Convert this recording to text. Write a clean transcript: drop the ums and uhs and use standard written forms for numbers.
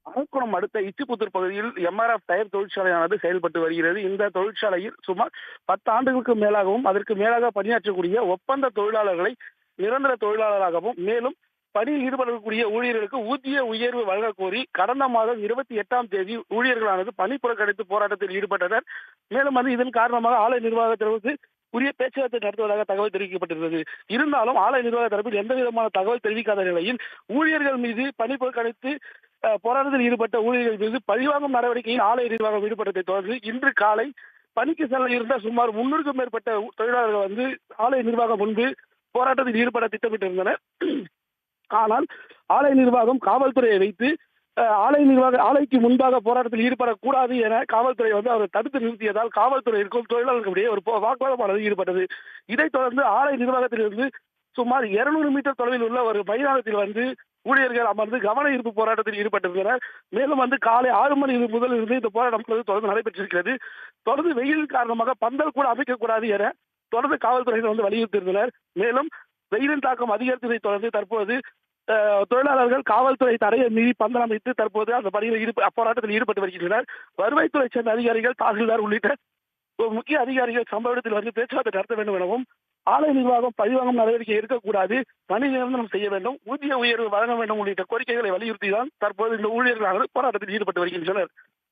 அரக்கோணம் அடுத்த இச்சிபுத்தூர் பகுதியில் MRF tyre தொழிற்சாலையானது செயல்பட்டு வருகிறது. இந்த தொழிற்சாலையில் சுமார் 10 ஆண்டுகளுக்கு மேலாகவும் அதற்கு மேலாக பணியாற்றக்கூடிய ஒப்பந்த தொழிலாளர்களை நிரந்தர தொழிலாளராகவும், மேலும் பணியில் ஈடுபடக்கூடிய ஊழியர்களுக்கு ஊதிய உயர்வு வழங்கக் கோரி கடந்த மாதம் 28ஆம் தேதி ஊழியர்களானது பணி புறக்கணித்து போராட்டத்தில் ஈடுபட்டனர். மேலும் இதன் காரணமாக ஆலை நிர்வாகத்திற்கு உரிய பேச்சுவார்த்தை நடத்துவதாக தகவல் தெரிவிக்கப்பட்டிருந்தது. இருந்தாலும் ஆலை நிர்வாக தரப்பில் எந்த விதமான தகவல் தெரிவிக்காத நிலையில் ஊழியர்கள் மீது பணி புறக்கணித்து போராட்டத்தில் ஈடுபட்ட ஊழியர்கள் மீது பழிவாங்கும் நடவடிக்கையில் ஆலை நிர்வாகம் ஈடுபட்டதை தொடர்ந்து இன்று காலை பணிக்கு செல்ல இருந்த சுமார் 300க்கும் மேற்பட்ட தொழிலாளர்கள் ஆலை நிர்வாகம் முன்பு போராட்டத்தில் ஈடுபட திட்டமிட்டிருந்தனர். ஆனால் ஆலை நிர்வாகம் காவல்துறையை வைத்து ஆலைக்கு முன்பாக போராட்டத்தில் ஈடுபடக்கூடாது என காவல்துறை அவர் தடுத்து நிறுத்தியதால் காவல்துறையிற்கும் தொழிலாளர்களுடைய ஒரு வாக்குவாதமானது ஈடுபட்டது. இதைத் தொடர்ந்து ஆலை நிர்வாகத்திலிருந்து சுமார் 200 மீட்டர் தொலைவில் உள்ள ஒரு மைதானத்தில் ஊழியர்கள் அமர்ந்து கவன ஈர்ப்பு போராட்டத்தில் ஈடுபட்டிருந்தனர். மேலும் காலை 6 மணி முதல் இருந்து இந்த போராட்டம் தொடர்ந்து நடைபெற்றிருக்கிறது. தொடர்ந்து வெயில் காரணமாக பந்தல் கூட அமைக்கக்கூடாது என தொடர்ந்து காவல்துறையினர் வலியுறுத்தியிருந்தனர். மேலும் வெயிலின் தாக்கம் அதிகரித்ததை தொடர்ந்து தற்போது தொழிலாளர்கள் காவல்துறை தடையை மீறி பந்தல் அமைத்து தற்போது அந்த பணியில் போராட்டத்தில் ஈடுபட்டு வருகின்றனர். வருவாய்த்துறை சேர்ந்த அதிகாரிகள், தாசில்தார் உள்ளிட்ட முக்கிய அதிகாரிகள் சம்பவ இடத்தில் பேச்சுவார்த்தை நடத்த வேண்டும் எனவும், ஆலை நிர்வாகம் பழிவாங்கும் நடவடிக்கை எடுக்கக்கூடாது, பணி நிரந்தரம் செய்ய வேண்டும், ஊதிய உயர்வு வழங்க வேண்டும் உள்ளிட்ட கோரிக்கைகளை வலியுறுத்தி தான் தற்போது இந்த ஊழியர்களானது போராட்டத்தில் ஈடுபட்டு வருகின்றனர்.